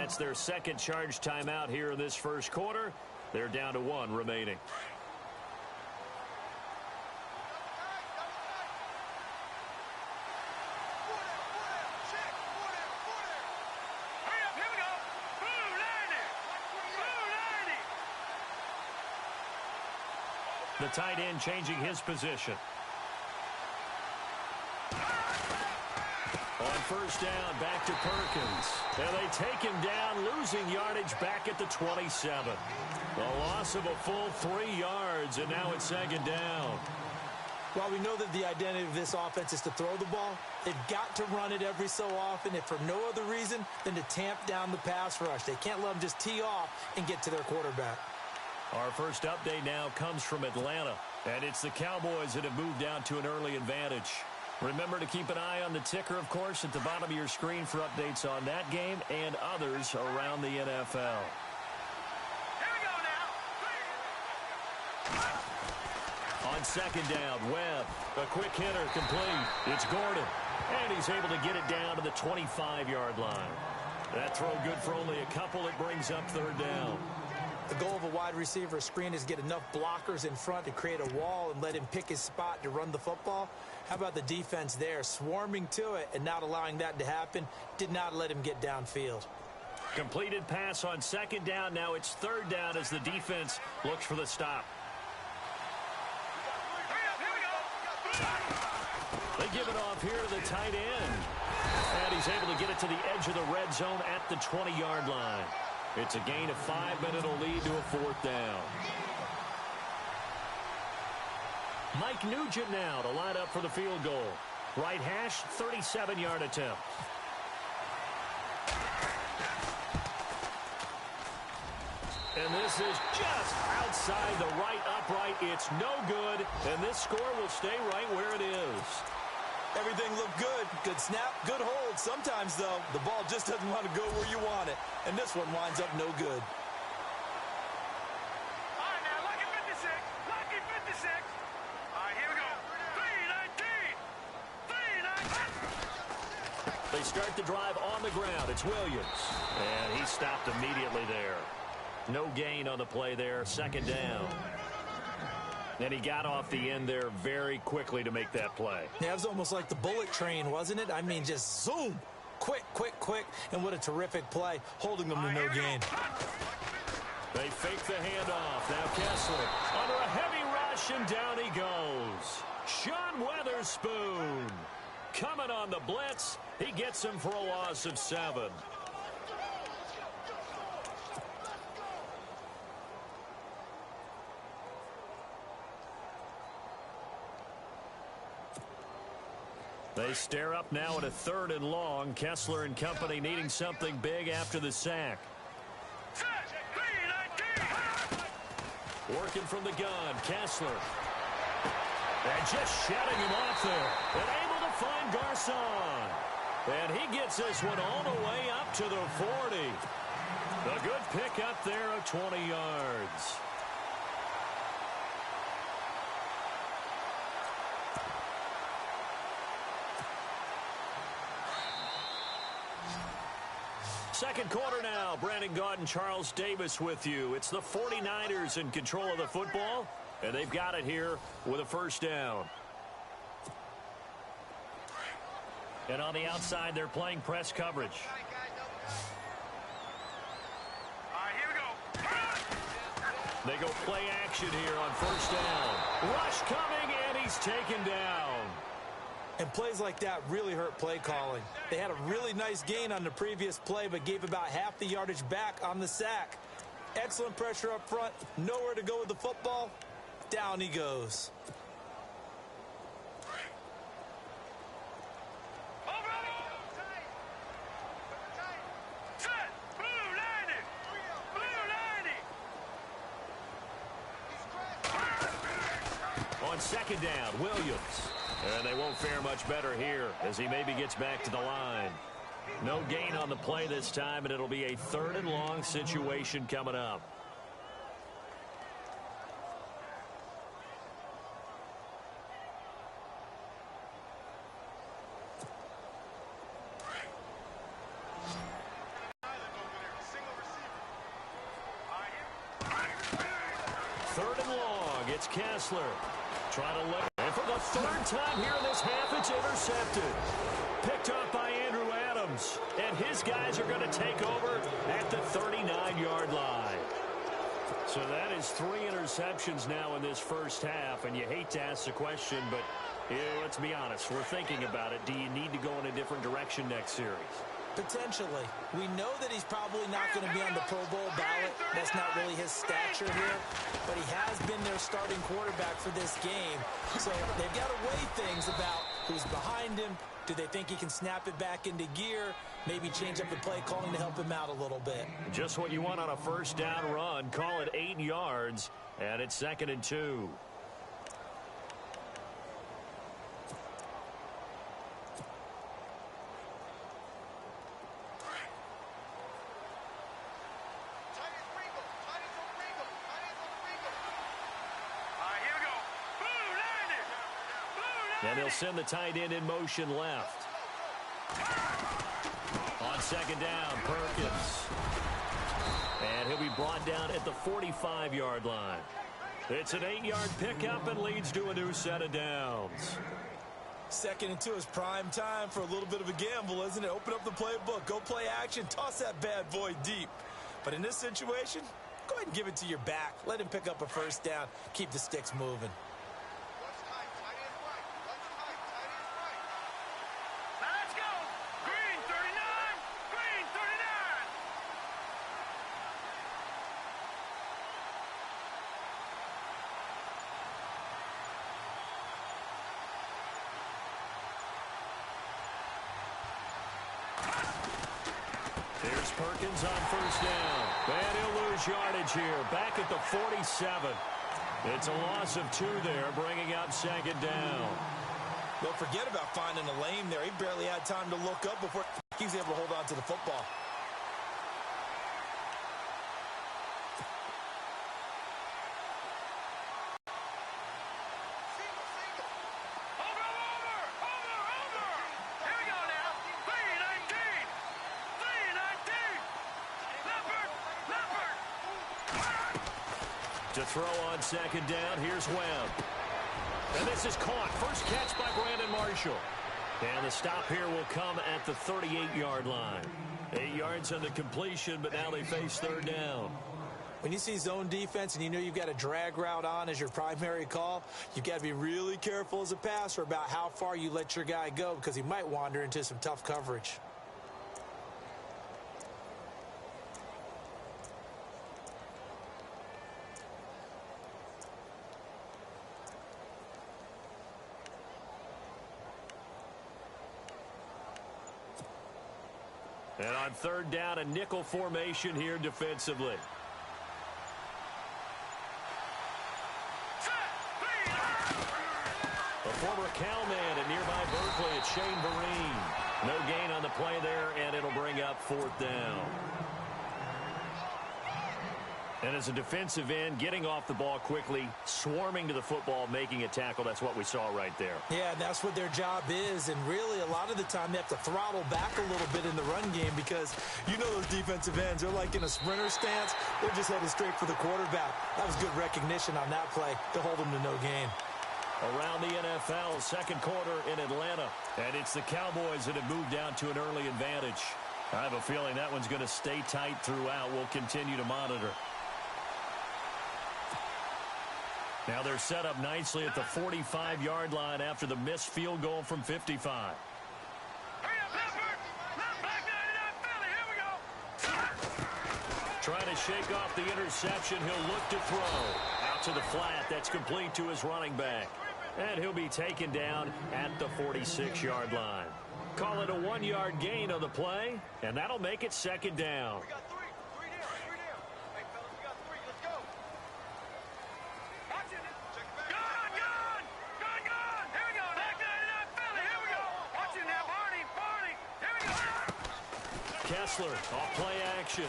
That's their second charge timeout here in this first quarter. They're down to 1 remaining. The tight end changing his position. On first down, back to Perkins. And they take him down, losing yardage back at the 27. A loss of a full 3 yards, and now it's second down. While we know that the identity of this offense is to throw the ball, they've got to run it every so often, if for no other reason than to tamp down the pass rush. They can't let them just tee off and get to their quarterback. Our first update now comes from Atlanta, and it's the Cowboys that have moved down to an early advantage. Remember to keep an eye on the ticker, of course, at the bottom of your screen for updates on that game and others around the NFL. Here we go now. On second down, Webb. A quick hitter complete. It's Gordon. And he's able to get it down to the 25-yard line. That throw good for only a couple. It brings up third down. The goal of a wide receiver screen is to get enough blockers in front to create a wall and let him pick his spot to run the football. How about the defense there, swarming to it and not allowing that to happen? Did not let him get downfield. Completed pass on second down. Now it's third down as the defense looks for the stop. They give it off here to the tight end. And he's able to get it to the edge of the red zone at the 20-yard line. It's a gain of 5, but it'll lead to a fourth down. Mike Nugent now to line up for the field goal. Right hash, 37-yard attempt. And this is just outside the right upright. It's no good, and this score will stay right where it is. Everything looked good. Good snap, good hold. Sometimes, though, the ball just doesn't want to go where you want it. And this one winds up no good. All right, now, lucky 56. Lucky 56. All right, here we go. 3-19. 3-19. They start the drive on the ground. It's Williams. And he stopped immediately there. No gain on the play there. Second down. And he got off the end there very quickly to make that play. Yeah, it was almost like the bullet train, wasn't it? I mean, just zoom. Quick, quick, quick. And what a terrific play, holding them to no gain. They fake the handoff. Now Kessler under a heavy rush, and down he goes. Sean Weatherspoon coming on the blitz. He gets him for a loss of 7. They stare up now at a 3rd and long. Kessler and company needing something big after the sack. Working from the gun, Kessler. And just shutting him off there. And able to find Garcon. And he gets this one all the way up to the 40. A good pick up there of 20 yards. Second quarter now. Brandon Gaudin and Charles Davis with you. It's the 49ers in control of the football, and they've got it here with a first down. And on the outside, they're playing press coverage. All right, here we go. They go play action here on first down. Rush coming, and he's taken down. And plays like that really hurt play calling. They had a really nice gain on the previous play, but gave about half the yardage back on the sack. Excellent pressure up front. Nowhere to go with the football. Down he goes. On second down, Williams. And they won't fare much better here as he maybe gets back to the line. No gain on the play this time, and it'll be a 3rd and long situation coming up. Kessler. Trying to lift. And for the third time here in this half, it's intercepted. Picked up by Andrew Adams. And his guys are going to take over at the 39-yard line. So that is 3 interceptions now in this first half. And you hate to ask the question, but let's be honest. We're thinking about it. Do you need to go in a different direction next series? Potentially. We know that he's probably not going to be on the Pro Bowl ballot. That's not really his stature here. But he has been their starting quarterback for this game. So they've got to weigh things about who's behind him. Do they think he can snap it back into gear? Maybe change up the play calling to help him out a little bit. Just what you want on a first down run. Call it 8 yards. And it's 2nd and 2. And he'll send the tight end in motion left. On 2nd down, Perkins. And he'll be brought down at the 45-yard line. It's an 8-yard pickup and leads to a new set of downs. 2nd and 2 is prime time for a little bit of a gamble, isn't it? Open up the playbook, go play action, toss that bad boy deep. But in this situation, go ahead and give it to your back. Let him pick up a first down. Keep the sticks moving. Here's Perkins on first down. And he'll lose yardage here. Back at the 47. It's a loss of 2 there, bringing up 2nd down. Don't forget about finding a lane there. He barely had time to look up before he was able to hold on to the football. To throw on 2nd down, here's Webb. And this is caught. First catch by Brandon Marshall. And the stop here will come at the 38-yard line. 8 yards on the completion, but now they face 3rd down. When you see zone defense and you know you've got a drag route on as your primary call, you've got to be really careful as a passer about how far you let your guy go because he might wander into some tough coverage. And on 3rd down, a nickel formation here defensively. A former Cal-man at nearby Berkeley, it's Shane Vereen. No gain on the play there, and it'll bring up 4th down. And as a defensive end, getting off the ball quickly, swarming to the football, making a tackle, that's what we saw right there. Yeah, that's what their job is, and really a lot of the time they have to throttle back a little bit in the run game because you know those defensive ends, they're like in a sprinter stance. They're just headed straight for the quarterback. That was good recognition on that play to hold them to no gain. Around the NFL, 2nd quarter in Atlanta, and it's the Cowboys that have moved down to an early advantage. I have a feeling that one's going to stay tight throughout. We'll continue to monitor. Now they're set up nicely at the 45-yard line after the missed field goal from 55. Trying to shake off the interception. He'll look to throw. Out to the flat. That's complete to his running back. And he'll be taken down at the 46-yard line. Call it a 1-yard gain on the play, and that'll make it 2nd down. Kessler off play action.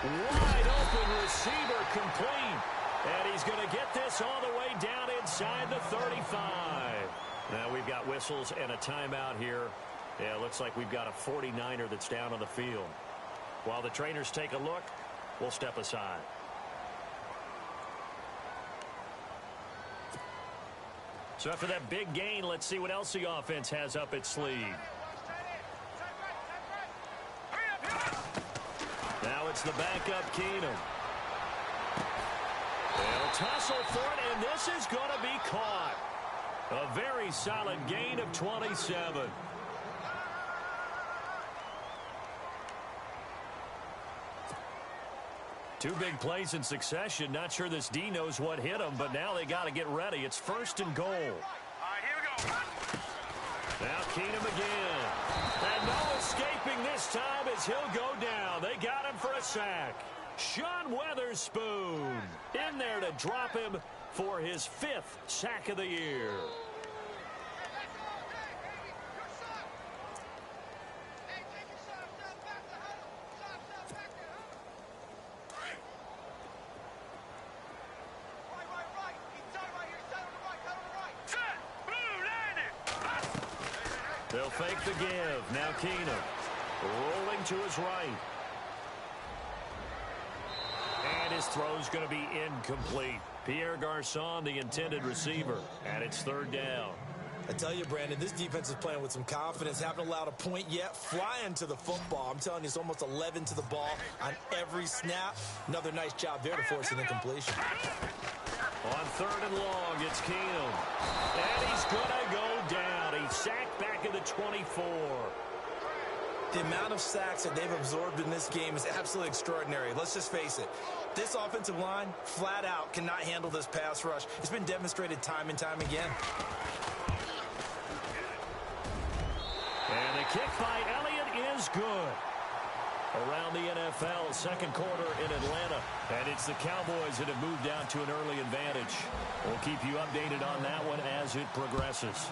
Wide open receiver complete. And he's going to get this all the way down inside the 35. Now we've got whistles and a timeout here. Yeah, it looks like we've got a 49er that's down on the field. While the trainers take a look, we'll step aside. So after that big gain, let's see what else the offense has up its sleeve. Now it's the backup Keenum. They'll tussle for it, and this is going to be caught. A very solid gain of 27. Two big plays in succession. Not sure this D knows what hit him, but now they got to get ready. It's 1st and goal. All right, here we go. Now Keenum again. And no escaping this time as he'll go down. They got him for a sack. Sean Weatherspoon in there to drop him for his 5th sack of the year. They'll fake the give. Now Keenum rolling to his right. And his throw's going to be incomplete. Pierre Garçon, the intended receiver. And it's 3rd down. I tell you, Brandon, this defense is playing with some confidence. Haven't allowed a point yet. Flying to the football. I'm telling you, it's almost 11 to the ball on every snap. Another nice job there to force an incompletion. On 3rd and long, it's Keenum. And he's going to go down. He's sacked back at the 24. The amount of sacks that they've absorbed in this game is absolutely extraordinary. Let's just face it. This offensive line, flat out, cannot handle this pass rush. It's been demonstrated time and time again. And the kick by Elliott is good. Around the NFL, 2nd quarter in Atlanta. And it's the Cowboys that have moved out to an early advantage. We'll keep you updated on that one as it progresses.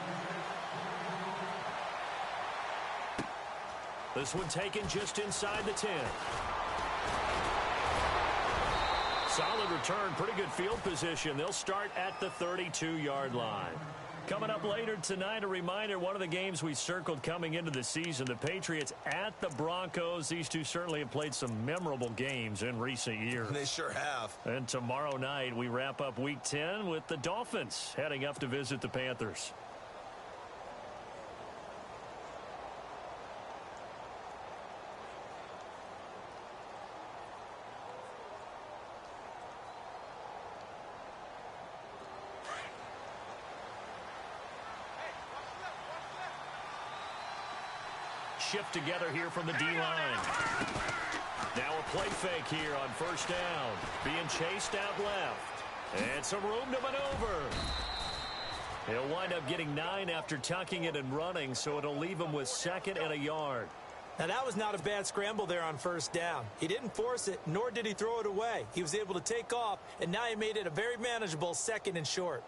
This one taken just inside the 10. Solid return, pretty good field position. They'll start at the 32-yard line. Coming up later tonight, a reminder, one of the games we circled coming into the season, the Patriots at the Broncos. These two certainly have played some memorable games in recent years. They sure have. And tomorrow night, we wrap up Week 10 with the Dolphins heading up to visit the Panthers. Shift together here from the D-line. Now a play fake here on 1st down. Being chased out left. And some room to maneuver. He'll wind up getting 9 after tucking it and running, so it'll leave him with 2nd and a yard. Now, that was not a bad scramble there on 1st down. He didn't force it, nor did he throw it away. He was able to take off, and now he made it a very manageable 2nd and short.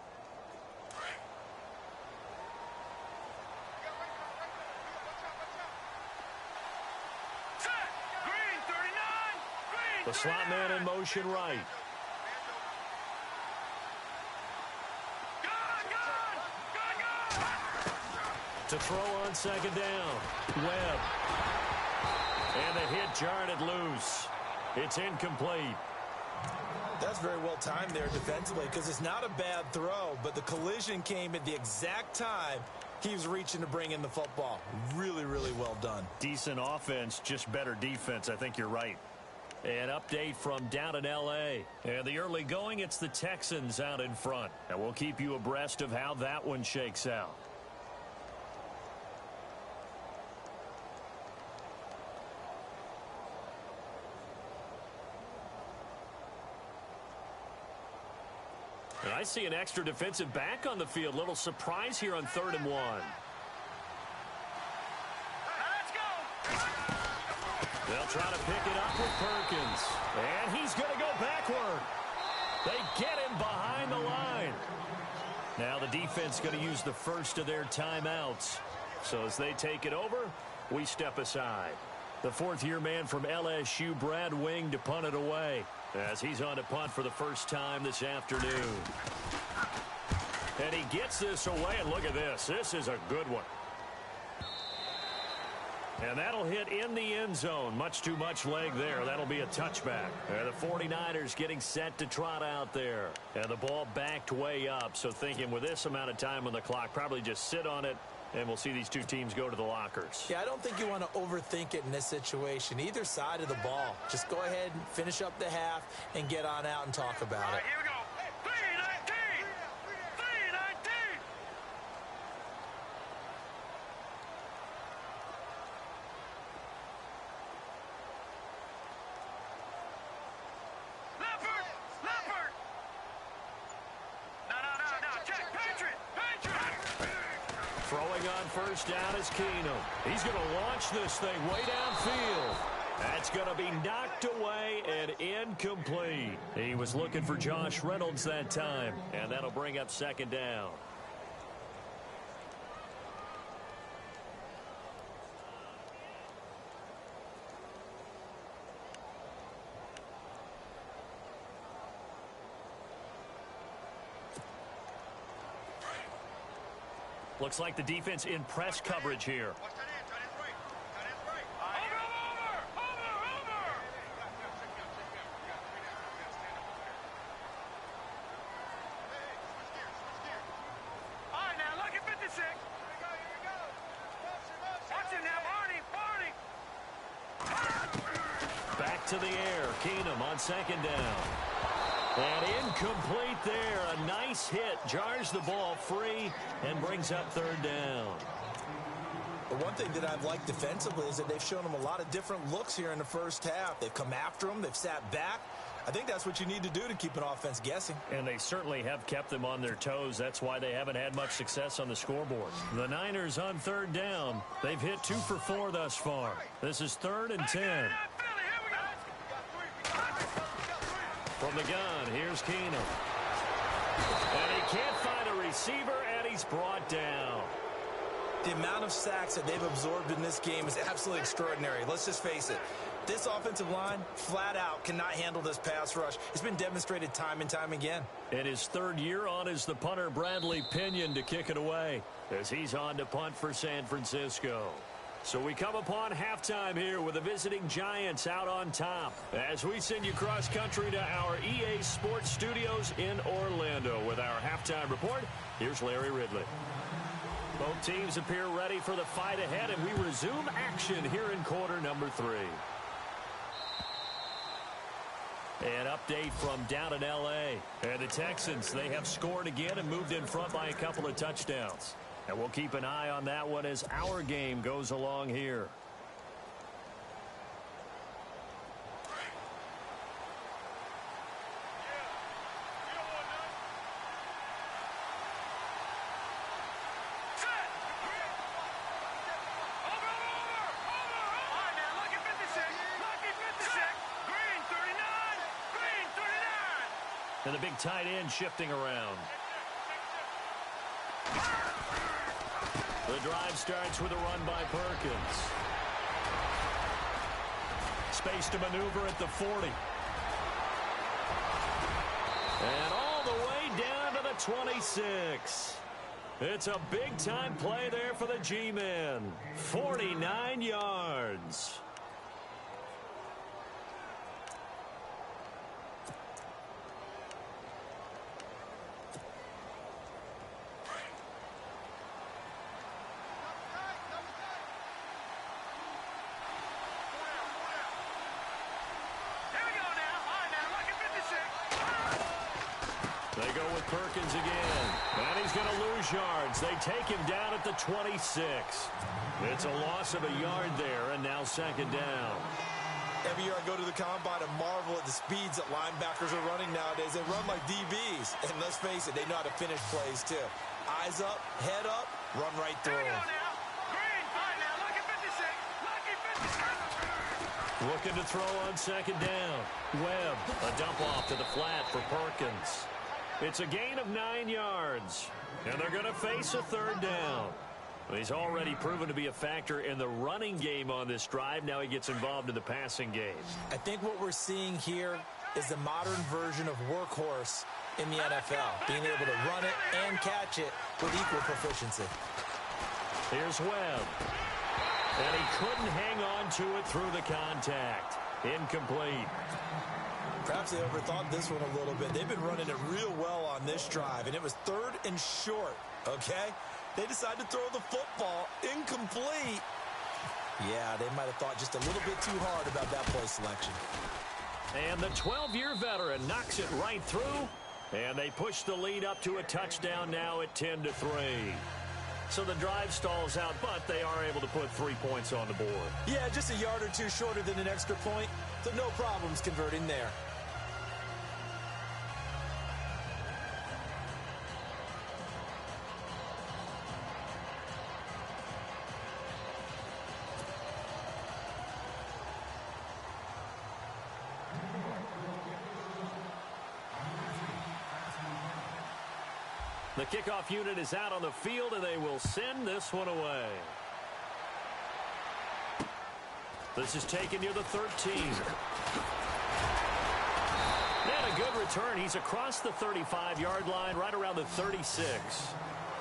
The slot man in motion right. To throw on 2nd down. Webb. And the hit jarred it loose. It's incomplete. That's very well timed there defensively because it's not a bad throw, but the collision came at the exact time he was reaching to bring in the football. Really, really well done. Decent offense, just better defense. I think you're right. An update from down in L.A. And the early going, it's the Texans out in front. And we'll keep you abreast of how that one shakes out. And I see an extra defensive back on the field. Little surprise here on 3rd and 1. They'll try to pick it up with Perkins. And he's going to go backward. They get him behind the line. Now the defense going to use the first of their timeouts. So as they take it over, we step aside. The 4th-year man from LSU, Brad Wing, to punt it away as he's on to punt for the first time this afternoon. And he gets this away, and look at this. This is a good one. And that'll hit in the end zone. Much too much leg there. That'll be a touchback. And the 49ers getting set to trot out there. And the ball backed way up. So thinking with this amount of time on the clock, probably just sit on it, and we'll see these two teams go to the lockers. Yeah, I don't think you want to overthink it in this situation. Either side of the ball. Just go ahead and finish up the half and get on out and talk about it. Here we go. 3-19. 3-19. Leopard. Leopard. No. Check. Patriot. Throwing on first down is Keenum. He's going to launch this thing way downfield. That's going to be knocked away and incomplete. He was looking for Josh Reynolds that time, and that'll bring up second down. Looks like the defense in press coverage here. Back to the air. Keenum on second down. And incomplete there. A nice hit. Jars the ball free and brings up third down. The one thing that I've liked defensively is that they've shown them a lot of different looks here in the first half. They've come after them. They've sat back. I think that's what you need to do to keep an offense guessing. And they certainly have kept them on their toes. That's why they haven't had much success on the scoreboard. The Niners on third down. They've hit 2 for 4 thus far. This is 3rd and 10. From the gun, here's Keenum. And he can't find a receiver, and he's brought down. The amount of sacks that they've absorbed in this game is absolutely extraordinary. Let's just face it. This offensive line, flat out, cannot handle this pass rush. It's been demonstrated time and time again. And his 3rd year on is the punter Bradley Pinion to kick it away as he's on to punt for San Francisco. So we come upon halftime here with the visiting Giants out on top as we send you cross country to our EA Sports Studios in Orlando with our halftime report. Here's Larry Ridley. Both teams appear ready for the fight ahead, and we resume action here in quarter number 3. An update from down in L.A. And the Texans, they have scored again and moved in front by a couple of touchdowns. And we'll keep an eye on that one as our game goes along here. And the big tight end shifting around. The drive starts with a run by Perkins. Space to maneuver at the 40. And all the way down to the 26. It's a big-time play there for the G-men. 49 yards. They go with Perkins again. And he's going to lose yards. They take him down at the 26. It's a loss of a yard there, and now second down. Every year I go to the combine and marvel at the speeds that linebackers are running nowadays. They run like DBs. And let's face it, they know how to finish plays too. Eyes up, head up, run right through them. Looking to throw on second down. Webb, a dump off to the flat for Perkins. It's a gain of 9 yards, and they're going to face a third down. He's already proven to be a factor in the running game on this drive. Now he gets involved in the passing game. I think what we're seeing here is the modern version of workhorse in the NFL, being able to run it and catch it with equal proficiency. Here's Webb. And he couldn't hang on to it through the contact. Incomplete. Perhaps they overthought this one a little bit. They've been running it real well on this drive, and it was 3rd and short, okay? They decided to throw the football incomplete. Yeah, they might have thought just a little bit too hard about that play selection. And the 12-year veteran knocks it right through, and they push the lead up to a touchdown now at 10-3. So the drive stalls out, but they are able to put 3 points on the board. Yeah, just a yard or two shorter than an extra point, so no problems converting there. The kickoff unit is out on the field, and they will send this one away. This is taken near the 13. And a good return. He's across the 35-yard line, right around the 36.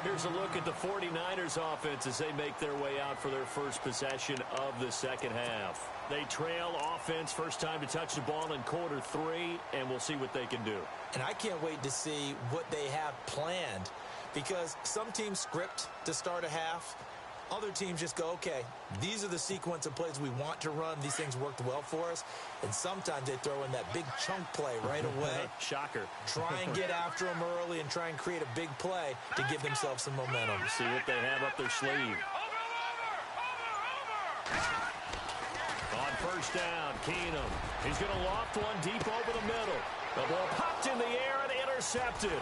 Here's a look at the 49ers offense as they make their way out for their first possession of the second half. They trail offense first time to touch the ball in quarter 3, and we'll see what they can do. And I can't wait to see what they have planned, because some teams script to start a half. Other teams just go, okay, these are the sequence of plays we want to run. These things worked well for us. And sometimes they throw in that big chunk play right away. Shocker. Try and get after them early and try and create a big play to give themselves some momentum. See what they have up their sleeve. On first down, Keenum. He's going to loft one deep over the middle. The ball popped in the air and intercepted.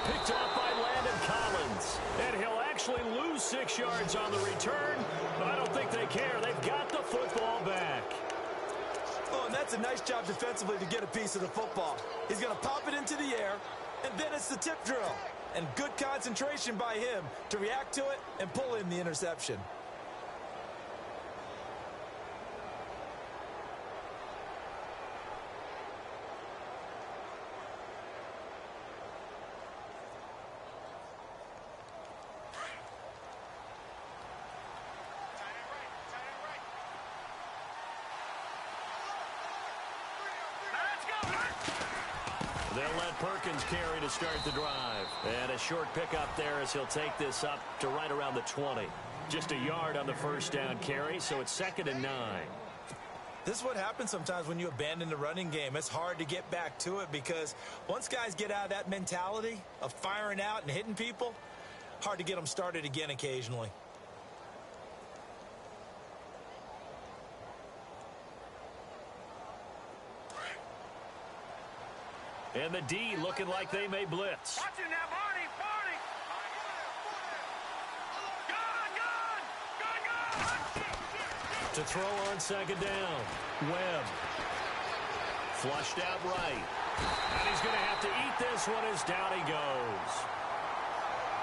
Picked off by Landon Collins. And he'll actually lose 6 yards on the return, but I don't think they care. They've got the football back. Oh, and that's a nice job defensively to get a piece of the football. He's going to pop it into the air, and then it's the tip drill. And good concentration by him to react to it and pull in the interception. They'll let Perkins carry to start the drive. And a short pickup there as he'll take this up to right around the 20. Just a yard on the first down carry, so it's 2nd and 9. This is what happens sometimes when you abandon the running game. It's hard to get back to it because once guys get out of that mentality of firing out and hitting people, hard to get them started again occasionally. And the D looking like they may blitz. Watching that, Barney, Barney. Gun. To throw on 2nd down. Webb. Flushed out right. And he's going to have to eat this one as down he goes.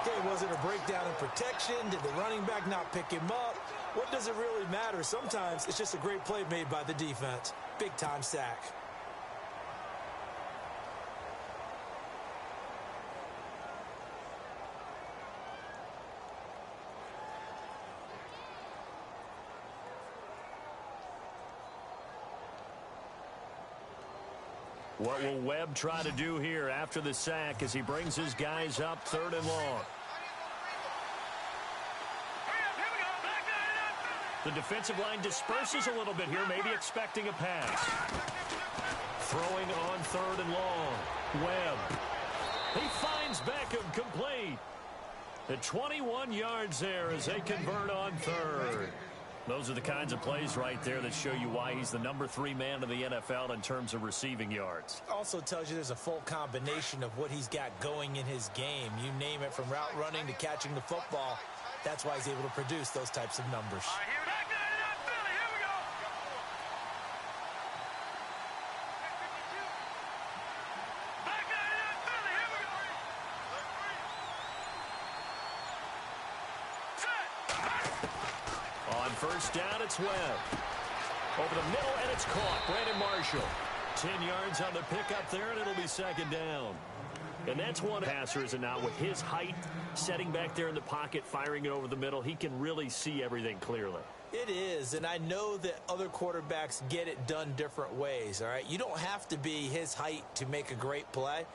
Okay, was it a breakdown in protection? Did the running back not pick him up? What does it really matter? Sometimes it's just a great play made by the defense. Big-time sack. What will Webb try to do here after the sack as he brings his guys up 3rd and long? The defensive line disperses a little bit here, maybe expecting a pass. Throwing on 3rd and long. Webb. He finds Beckham complete. At 21 yards there as they convert on 3rd. Those are the kinds of plays right there that show you why he's the number 3 man in the NFL in terms of receiving yards. Also tells you there's a full combination of what he's got going in his game. You name it, from route running to catching the football. That's why he's able to produce those types of numbers. First down, it's Webb. Over the middle, and it's caught. Brandon Marshall. 10 yards on the pickup there, and it'll be 2nd down. And that's one passer, is it not? With his height, setting back there in the pocket, firing it over the middle, he can really see everything clearly. It is, and I know that other quarterbacks get it done different ways, all right? You don't have to be his height to make a great play,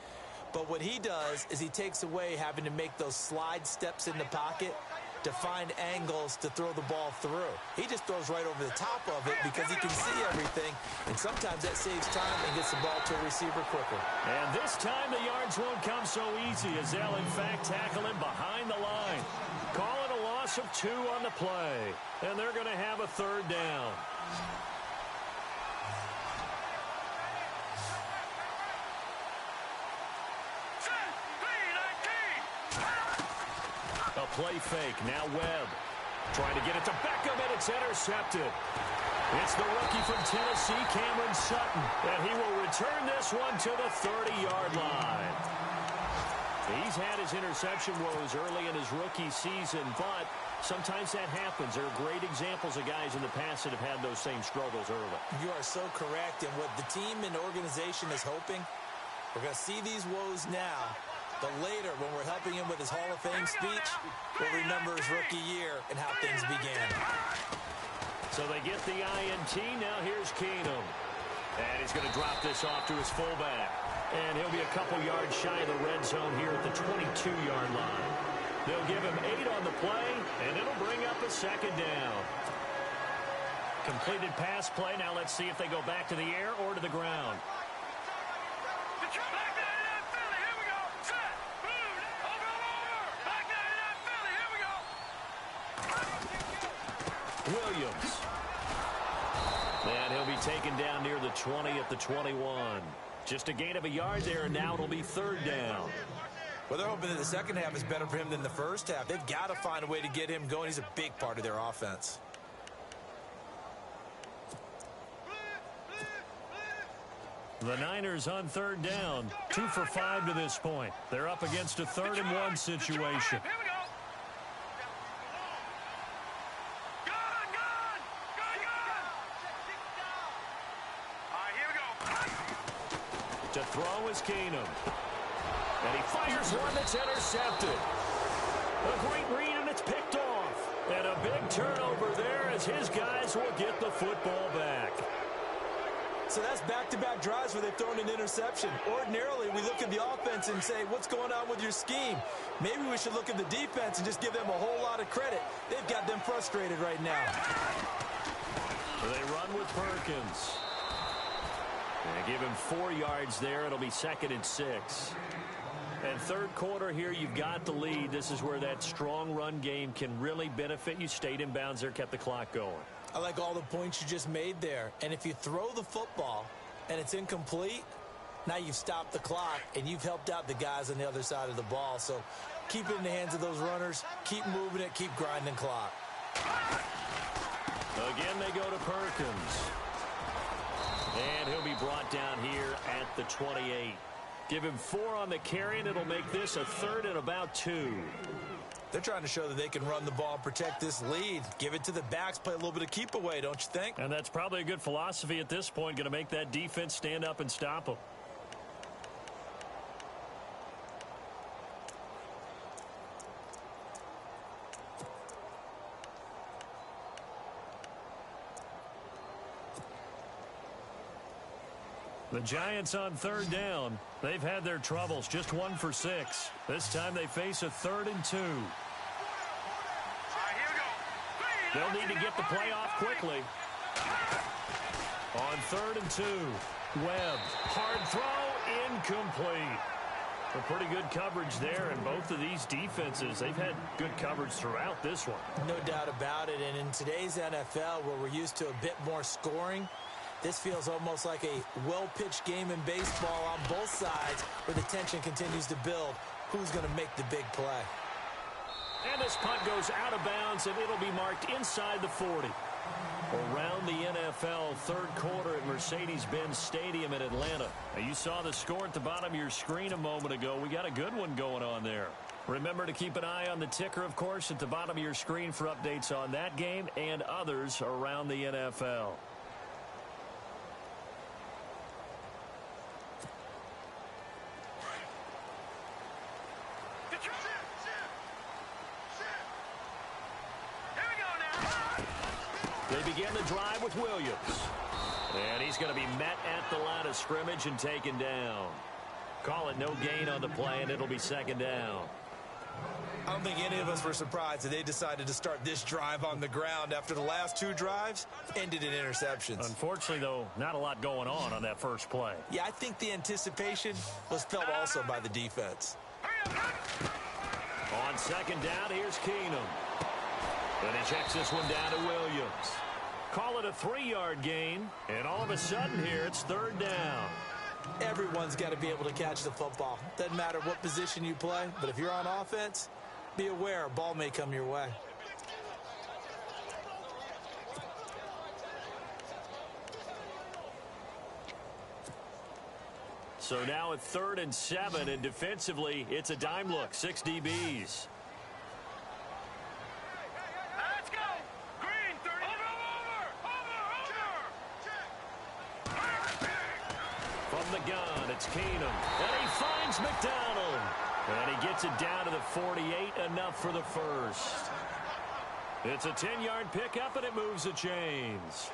but what he does is he takes away having to make those slide steps in the pocket to find angles to throw the ball through. He just throws right over the top of it because he can see everything, and sometimes that saves time and gets the ball to a receiver quicker. And this time the yards won't come so easy as they'll, in fact, tackle him behind the line. Call it a loss of 2 on the play, and they're going to have a 3rd down. A play fake. Now Webb trying to get it to Beckham, and it's intercepted. It's the rookie from Tennessee, Cameron Sutton, and he will return this one to the 30-yard line. He's had his interception woes early in his rookie season, but sometimes that happens. There are great examples of guys in the past that have had those same struggles early. You are so correct, and what the team and organization is hoping, we're going to see these woes now, but later when we're helping him with his Hall of Fame speech, we'll remember his rookie year and how things began. So they get the INT. Now here's Keenum. And he's going to drop this off to his fullback. And he'll be a couple yards shy of the red zone here at the 22-yard line. They'll give him 8 on the play, and it'll bring up a 2nd down. Completed pass play. Now let's see if they go back to the air or to the ground. Williams. And he'll be taken down near the 20 at the 21. Just a gain of a yard there, and now it'll be 3rd down. Well, they're hoping that the second half is better for him than the first half. They've got to find a way to get him going. He's a big part of their offense. The Niners on 3rd down. 2 for 5 to this point. They're up against a 3rd and 1 situation. To throw is Keenum. And he fires one that's intercepted. A great read, and it's picked off. And a big turnover there as his guys will get the football back. So that's back-to-back drives where they've thrown an interception. Ordinarily, we look at the offense and say, what's going on with your scheme? Maybe we should look at the defense and just give them a whole lot of credit. They've got them frustrated right now. So they run with Perkins. And give him 4 yards there. It'll be 2nd and 6. And 3rd quarter here, you've got the lead. This is where that strong run game can really benefit you. Stayed in bounds there, kept the clock going. I like all the points you just made there. And if you throw the football and it's incomplete, now you've stopped the clock and you've helped out the guys on the other side of the ball. So keep it in the hands of those runners. Keep moving it. Keep grinding clock. Again, they go to Perkins. And he'll be brought down here at the 28. Give him 4 on the carry, and it'll make this a 3rd and about 2. They're trying to show that they can run the ball and protect this lead. Give it to the backs, play a little bit of keep away, don't you think? And that's probably a good philosophy at this point, going to make that defense stand up and stop them. The Giants on 3rd down. They've had their troubles, just 1 for 6. This time they face a 3rd and 2. They'll need to get the play off quickly. On 3rd and 2, Webb, hard throw, incomplete. A pretty good coverage there, and both of these defenses, they've had good coverage throughout this one. No doubt about it, and in today's NFL, where we're used to a bit more scoring, this feels almost like a well-pitched game in baseball on both sides where the tension continues to build. Who's going to make the big play? And this punt goes out of bounds, and it'll be marked inside the 40. Around the NFL, 3rd quarter at Mercedes-Benz Stadium in Atlanta. Now, you saw the score at the bottom of your screen a moment ago. We got a good one going on there. Remember to keep an eye on the ticker, of course, at the bottom of your screen for updates on that game and others around the NFL. They begin the drive with Williams. And he's going to be met at the line of scrimmage and taken down. Call it no gain on the play, and it'll be second down. I don't think any of us were surprised that they decided to start this drive on the ground after the last two drives ended in interceptions. Unfortunately, though, not a lot going on that first play. Yeah, I think the anticipation was felt also by the defense. On second down, here's Keenum. And he checks this one down to Williams. Call it a 3-yard gain, and all of a sudden here, it's third down. Everyone's got to be able to catch the football. Doesn't matter what position you play, but if you're on offense, be aware a ball may come your way. So now at 3rd and 7, and defensively, it's a dime look, 6 DBs. Let's go! Green, 30. Over! From the gun, it's Keenum. And he finds McDonald. And he gets it down to the 48, enough for the first. It's a 10-yard pickup, and it moves the chains.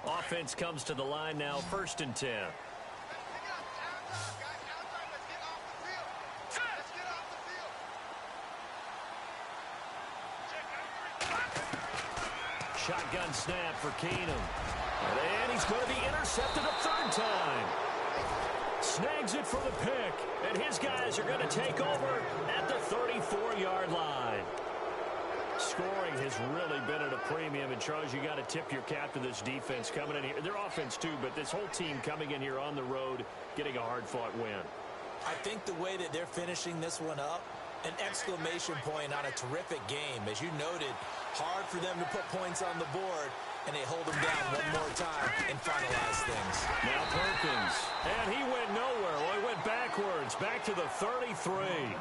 Offense comes to the line now, 1st and 10. Shotgun snap for Keenum. And he's going to be intercepted a 3rd time. Snags it for the pick. And his guys are going to take over at the 34-yard line. Scoring has really been at a premium. And, Charles, you got to tip your cap to this defense coming in here. Their offense, too, but this whole team coming in here on the road, getting a hard-fought win. I think the way that they're finishing this one up, an exclamation point on a terrific game. As you noted, hard for them to put points on the board, and they hold them down one more time and finalize things. Now Perkins, and he went nowhere. Well, he went backwards, back to the 33.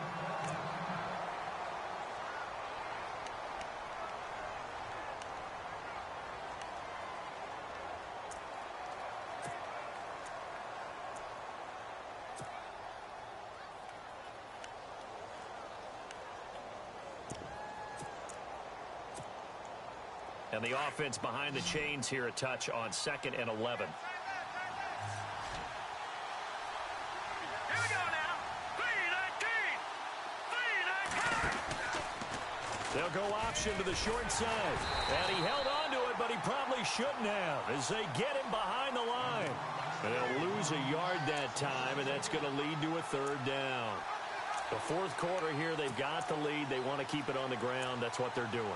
And the offense behind the chains here, a touch on 2nd and 11. Here we go now. 3-19. They'll go option to the short side. And he held on to it, but he probably shouldn't have as they get him behind the line. And they'll lose a yard that time, and that's going to lead to a 3rd down. The 4th quarter here, they've got the lead. They want to keep it on the ground. That's what they're doing.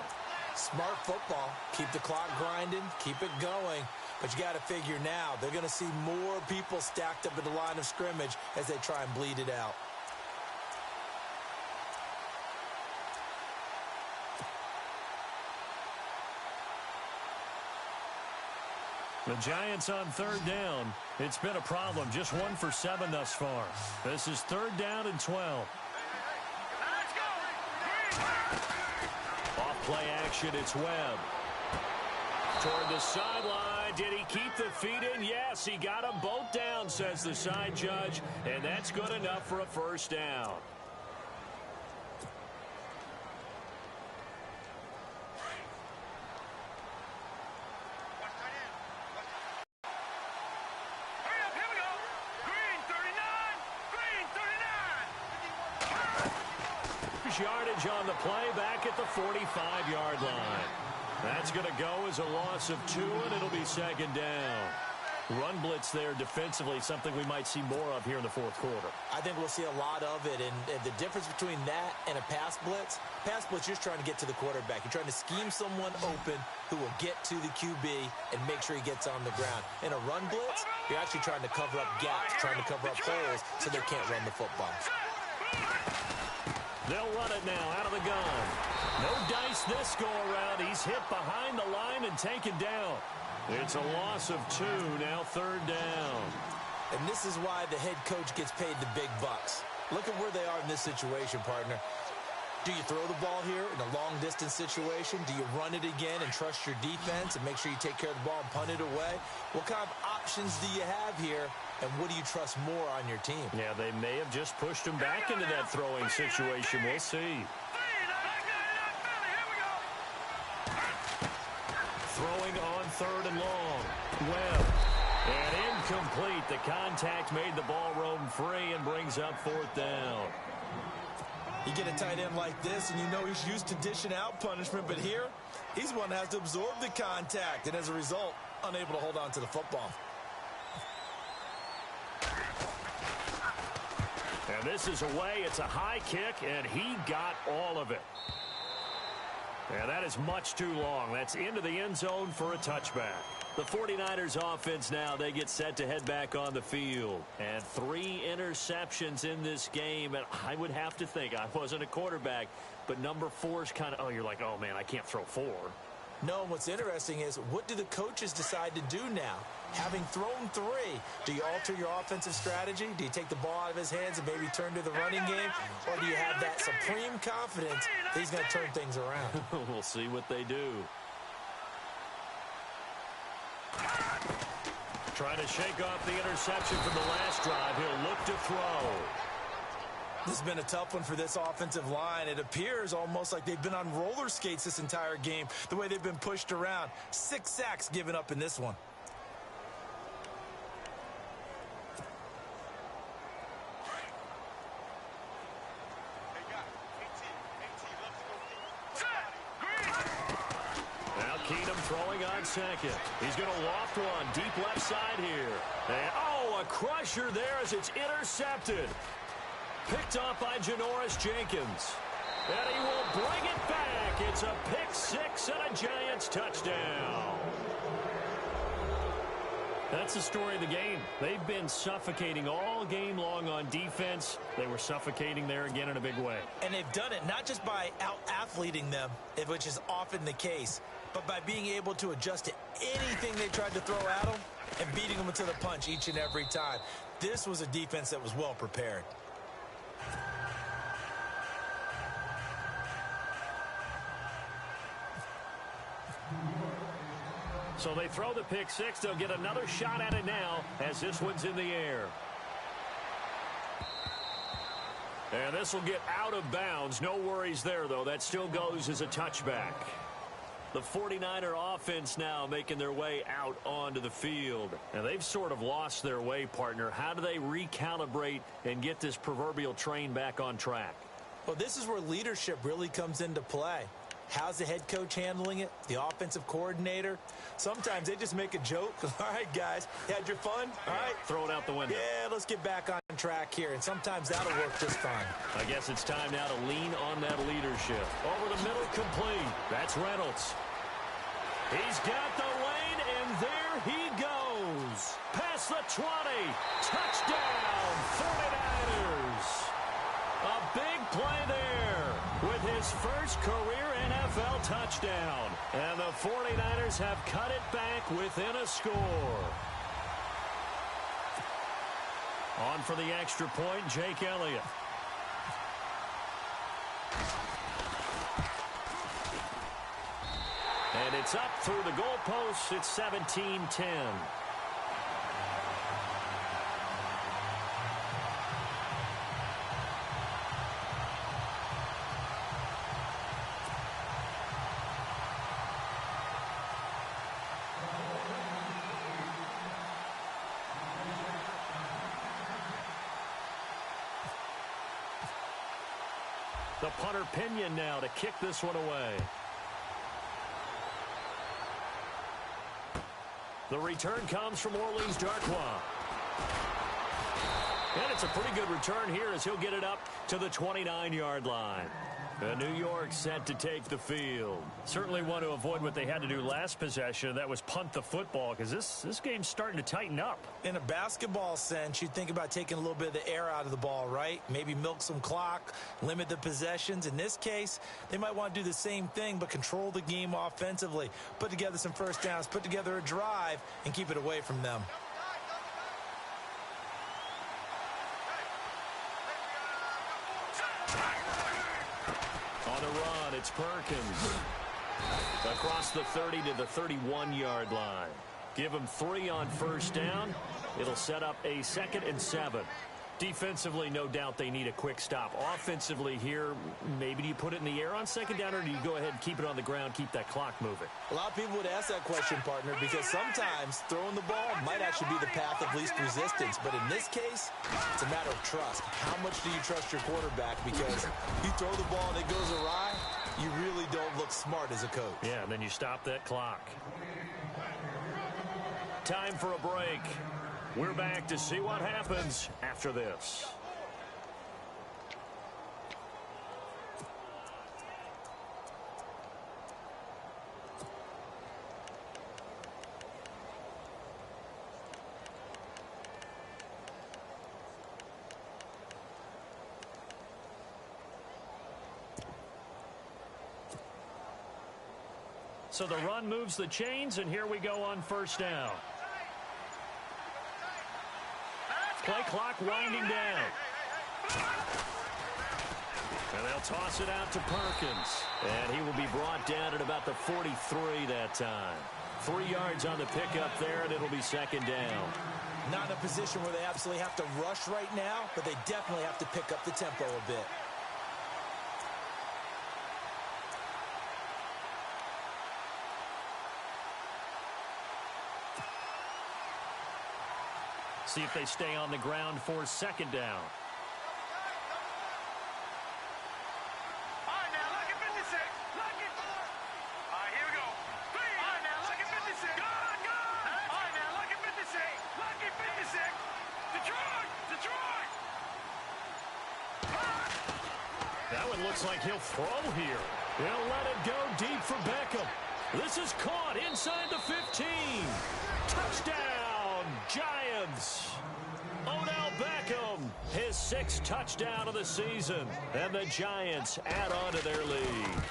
Smart football. Keep the clock grinding. Keep it going. But you got to figure now, they're going to see more people stacked up at the line of scrimmage as they try and bleed it out. The Giants on 3rd down. It's been a problem. Just 1 for 7 thus far. This is 3rd down and 12. Let's go. Off play action, it's Webb. Toward the sideline. Did he keep the feet in? Yes, he got them both down, says the side judge. And that's good enough for a 1st down. Yardage on the play back at the 45-yard line. That's going to go as a loss of 2, and it'll be 2nd down. Run blitz there defensively, something we might see more of here in the 4th quarter. I think we'll see a lot of it, and the difference between that and a pass blitz, you're just trying to get to the quarterback. You're trying to scheme someone open who will get to the QB and make sure he gets on the ground. In a run blitz, you're actually trying to cover up gaps, trying to cover up holes so they can't run the football. They'll run it now out of the gun. No dice this go-around. He's hit behind the line and taken down. It's a loss of 2, now 3rd down. And this is why the head coach gets paid the big bucks. Look at where they are in this situation, partner. Do you throw the ball here in a long-distance situation? Do you run it again and trust your defense and make sure you take care of the ball and punt it away? What kind of options do you have here, and what do you trust more on your team? Yeah, they may have just pushed him back into that throwing situation. We'll see. Throwing on 3rd and long. Webb. And incomplete. The contact made the ball roam free and brings up 4th down. You get a tight end like this, and you know he's used to dishing out punishment, but here, he's one that has to absorb the contact, and as a result, unable to hold on to the football. And this is away. It's a high kick, and he got all of it. And that is much too long. That's into the end zone for a touchback. The 49ers offense now, they get set to head back on the field. And 3 interceptions in this game. And I would have to think, I wasn't a quarterback, but number 4 is kind of, oh, you're like, oh, man, I can't throw 4. No, what's interesting is, what do the coaches decide to do now? Having thrown 3, do you alter your offensive strategy? Do you take the ball out of his hands and maybe turn to the running game? Or do you have that supreme confidence that he's going to turn things around? We'll see what they do. Trying to shake off the interception from the last drive. He'll look to throw. This has been a tough one for this offensive line. It appears almost like they've been on roller skates this entire game, the way they've been pushed around. 6 sacks given up in this one. Throwing on 2nd. He's going to loft one deep left side here. And, oh, a crusher there as it's intercepted. Picked off by Janoris Jenkins. And he will bring it back. It's a pick 6 and a Giants touchdown. That's the story of the game. They've been suffocating all game long on defense. They were suffocating there again in a big way. And they've done it not just by out-athleting them, which is often the case, but by being able to adjust to anything they tried to throw at them and beating them to the punch each and every time. This was a defense that was well prepared. So they throw the pick 6. They'll get another shot at it now as this one's in the air. And this will get out of bounds. No worries there, though. That still goes as a touchback. The 49er offense now making their way out onto the field. And they've sort of lost their way, partner. How do they recalibrate and get this proverbial train back on track? Well, this is where leadership really comes into play. How's the head coach handling it? The offensive coordinator? Sometimes they just make a joke. All right, guys, you had your fun? All right. Throw it out the window. Yeah, let's get back on track here. And sometimes that'll work just fine. I guess it's time now to lean on that leadership. Over the middle, complete. That's Reynolds. He's got the lane, and there he goes. Past the 20. Touchdown, 49ers. A big play there with his first career NFL touchdown. And the 49ers have cut it back within a score. On for the extra point, Jake Elliott. And it's up through the goalposts. It's 17-10. The punter Pinion now to kick this one away. The return comes from Orleans Darkwa. And it's a pretty good return here as he'll get it up to the 29-yard line. New York set to take the field. Certainly want to avoid what they had to do last possession. That was punt the football, because this game's starting to tighten up. In a basketball sense, you think about taking a little bit of the air out of the ball, right? Maybe milk some clock, limit the possessions. In this case, they might want to do the same thing, but control the game offensively. Put together some first downs, put together a drive, and keep it away from them. run. It's Perkins. Across the 30 to the 31-yard line. Give him 3 on first down. It'll set up a 2nd and 7. Defensively, no doubt they need a quick stop. Offensively here, maybe do you put it in the air on 2nd down, or do you go ahead and keep it on the ground, keep that clock moving? A lot of people would ask that question, partner, because sometimes throwing the ball might actually be the path of least resistance. But in this case, it's a matter of trust. How much do you trust your quarterback? Because you throw the ball and it goes awry, you really don't look smart as a coach. Yeah, and then you stop that clock. Time for a break. We're back to see what happens after this. So the run moves the chains, and here we go on first down. Play clock winding down. And they'll toss it out to Perkins. And he will be brought down at about the 43 that time. 3 yards on the pickup there, and it'll be 2nd down. Not in a position where they absolutely have to rush right now, but they definitely have to pick up the tempo a bit. See if they stay on the ground for 2nd down. All right, now, look at 56. Look at. All right, here we go. All right, now, look at 56. Gone. All right, now, look at 56. Look at 56. Detroit. That one looks like he'll throw here. He'll let it go deep for Beckham. This is caught inside the 15. Touchdown, Giants. Odell Beckham, his 6th touchdown of the season. And the Giants add on to their lead.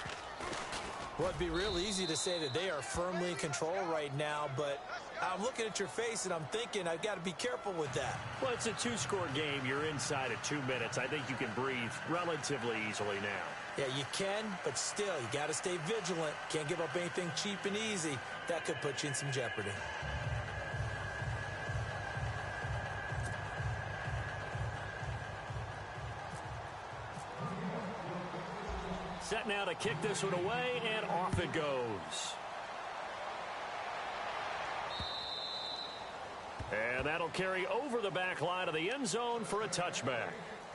Well, it'd be real easy to say that they are firmly in control right now, but I'm looking at your face and I'm thinking I've got to be careful with that. Well, it's a 2-score game. You're inside at 2 minutes. I think you can breathe relatively easily now. Yeah, you can, but still, you got to stay vigilant. Can't give up anything cheap and easy. That could put you in some jeopardy. Set now to kick this one away, and off it goes. And that'll carry over the back line of the end zone for a touchback.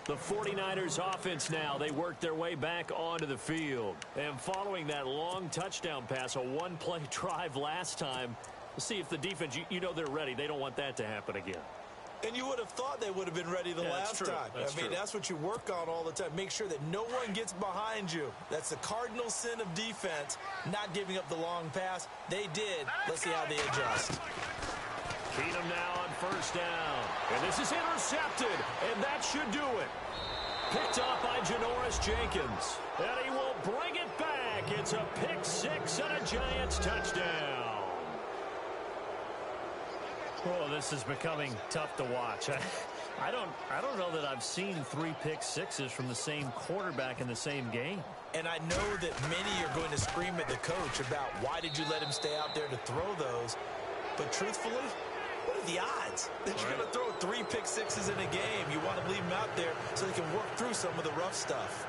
The 49ers offense now, they work their way back onto the field. And following that long touchdown pass, a one-play drive last time, we'll see if the defense, you know they're ready. They don't want that to happen again. And you would have thought they would have been ready the last time. I mean, that's what you work on all the time. Make sure that no one gets behind you. That's the cardinal sin of defense, not giving up the long pass. They did. Let's see how they adjust. Keenum now on first down. And this is intercepted, and that should do it. Picked off by Janoris Jenkins. And he will bring it back. It's a pick 6 and a Giants touchdown. Oh, this is becoming tough to watch. I don't know that I've seen 3 pick sixes from the same quarterback in the same game. And I know that many are going to scream at the coach about why did you let him stay out there to throw those. But truthfully, what are the odds that you're going to throw 3 pick sixes in a game? You want to leave them out there so they can work through some of the rough stuff.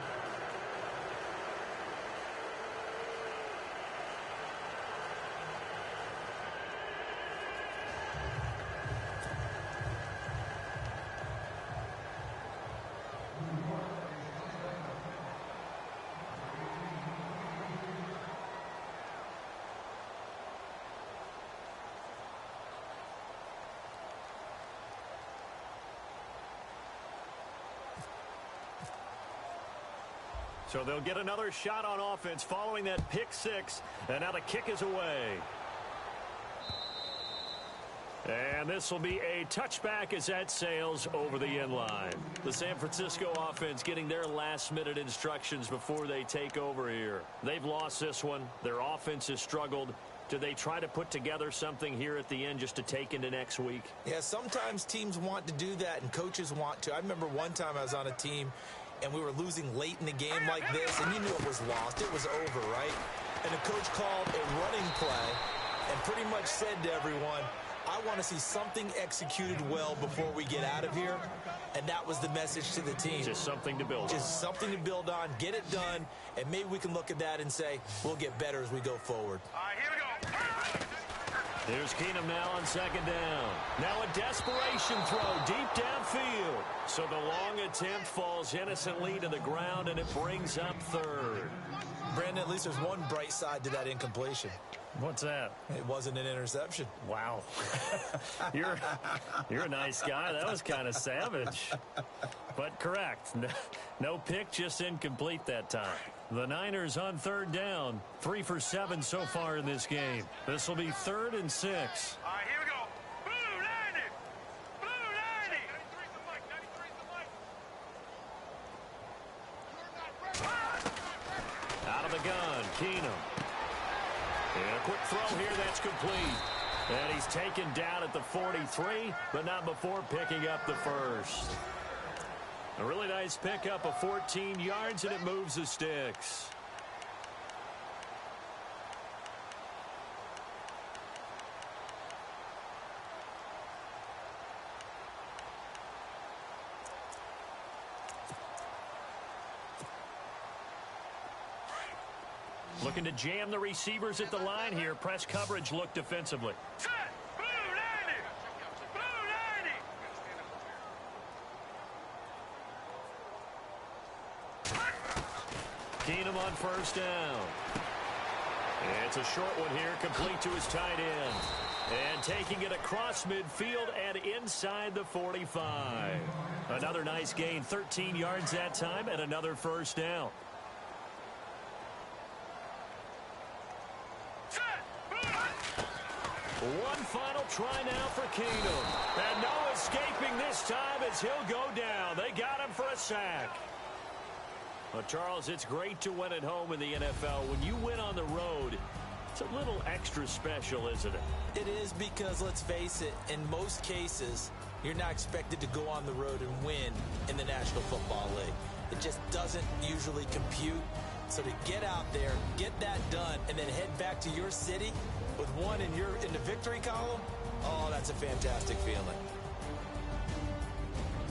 So they'll get another shot on offense following that pick 6. And now the kick is away. And this will be a touchback as that sails over the end line. The San Francisco offense getting their last-minute instructions before they take over here. They've lost this one. Their offense has struggled. Do they try to put together something here at the end just to take into next week? Yeah, sometimes teams want to do that and coaches want to. I remember one time I was on a team and we were losing late in the game like this, and you knew it was lost. It was over, right? And the coach called a running play and pretty much said to everyone, I want to see something executed well before we get out of here. And that was the message to the team. Just something to build on. Just something to build on, get it done, and maybe we can look at that and say, we'll get better as we go forward. All right, here we go. Here's Keenum now on second down. Now a desperation throw deep downfield. So the long attempt falls innocently to the ground, and it brings up third. Brandon, at least there's one bright side to that incompletion. What's that? It wasn't an interception. Wow. You're a nice guy. That was kind of savage. But correct. No pick, just incomplete that time. The Niners on third down. 3 for 7 so far in this game. This will be 3rd and 6. All right, here we go. Blue 90. Blue 90. Out of the gun, Keenum. And a quick throw here, that's complete. And he's taken down at the 43, but not before picking up the first. A really nice pickup of 14 yards, and it moves the sticks. Looking to jam the receivers at the line here. Press coverage look defensively. Set. Blue 90. Blue 90. Keenum on first down. It's a short one here, complete to his tight end. And taking it across midfield and inside the 45. Another nice gain, 13 yards that time, and another first down. One final try now for Keenum. And no escaping this time as he'll go down. They got him for a sack. Well, Charles, it's great to win at home in the NFL. When you win on the road, it's a little extra special, isn't it? It is, because, let's face it, in most cases, you're not expected to go on the road and win in the National Football League. It just doesn't usually compute. So to get out there, get that done, and then head back to your city with one in the victory column, oh, that's a fantastic feeling.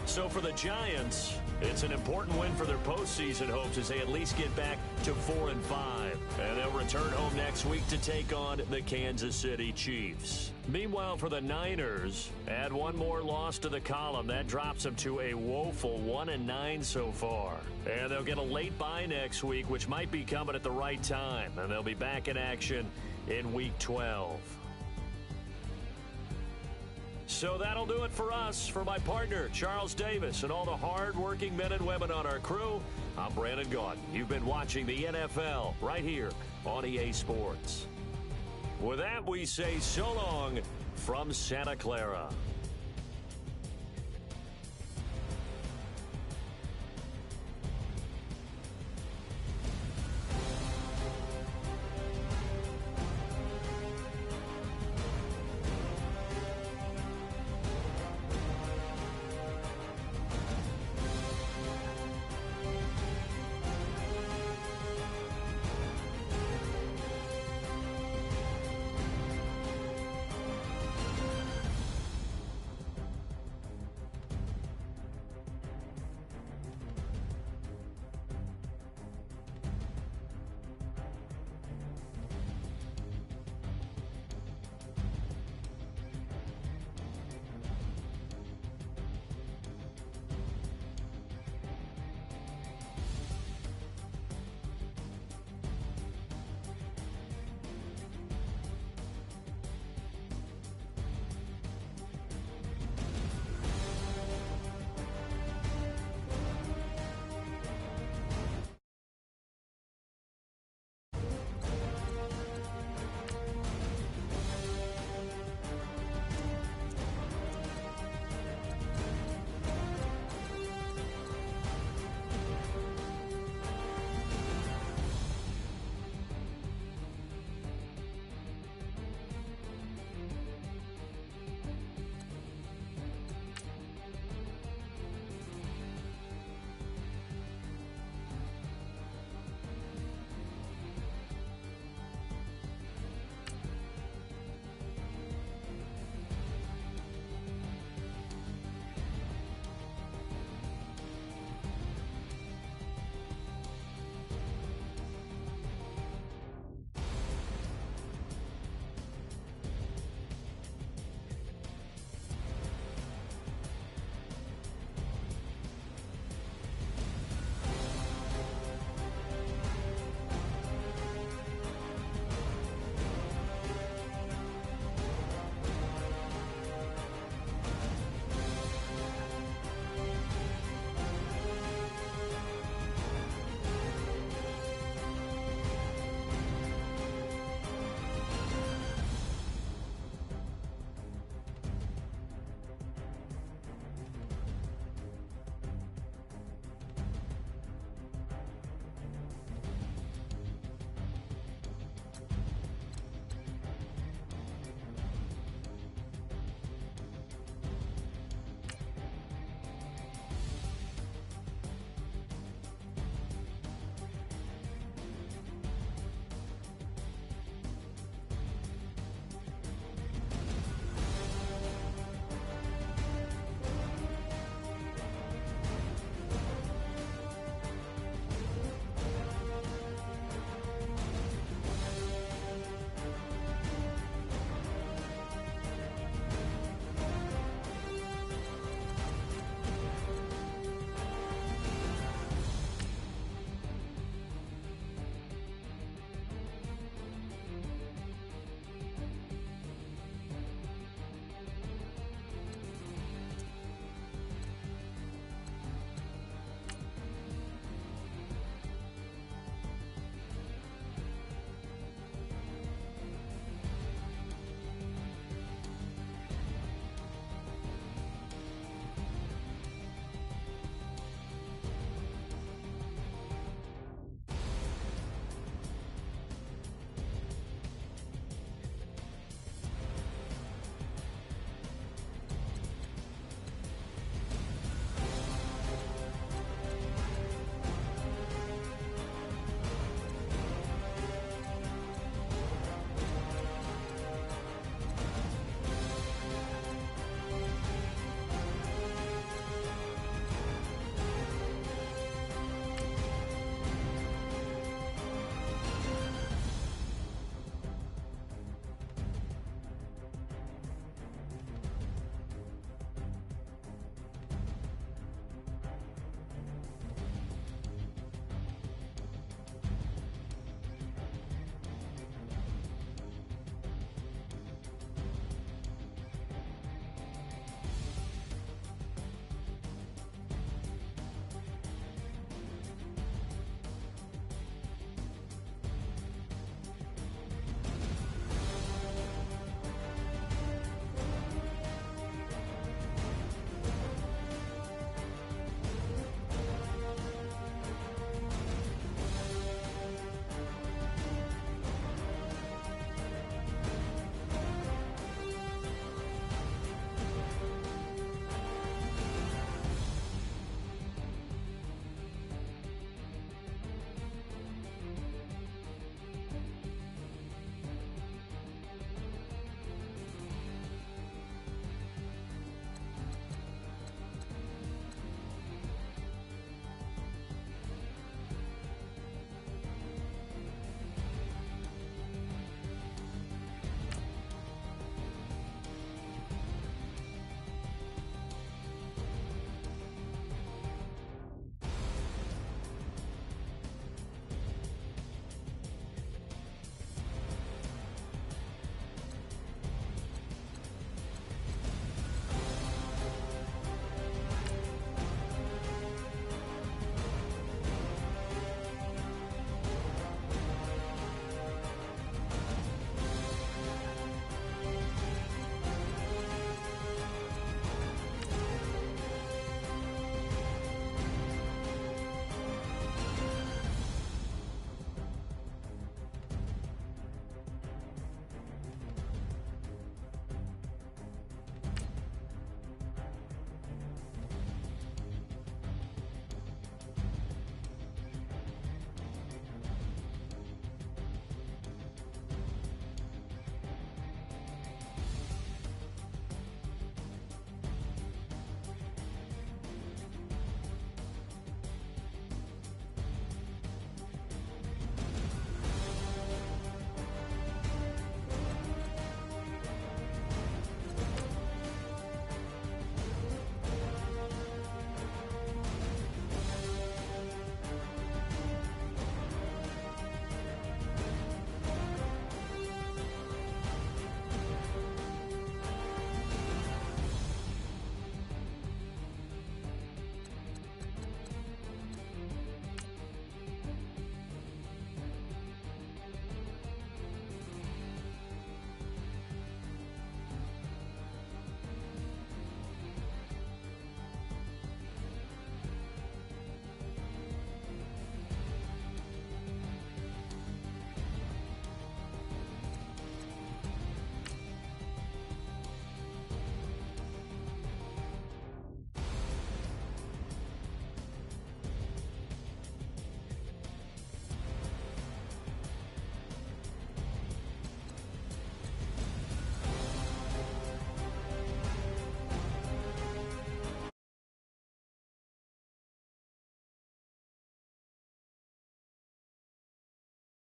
So for the Giants, it's an important win for their postseason hopes as they at least get back to 4-5. And they'll return home next week to take on the Kansas City Chiefs. Meanwhile, for the Niners, add one more loss to the column. That drops them to a woeful 1-9 so far. And they'll get a late bye next week, which might be coming at the right time. And they'll be back in action in Week 12. So that'll do it for us. For my partner, Charles Davis, and all the hard-working men and women on our crew, I'm Brandon Gaudin. You've been watching the NFL right here on EA Sports. With that, we say so long from Santa Clara.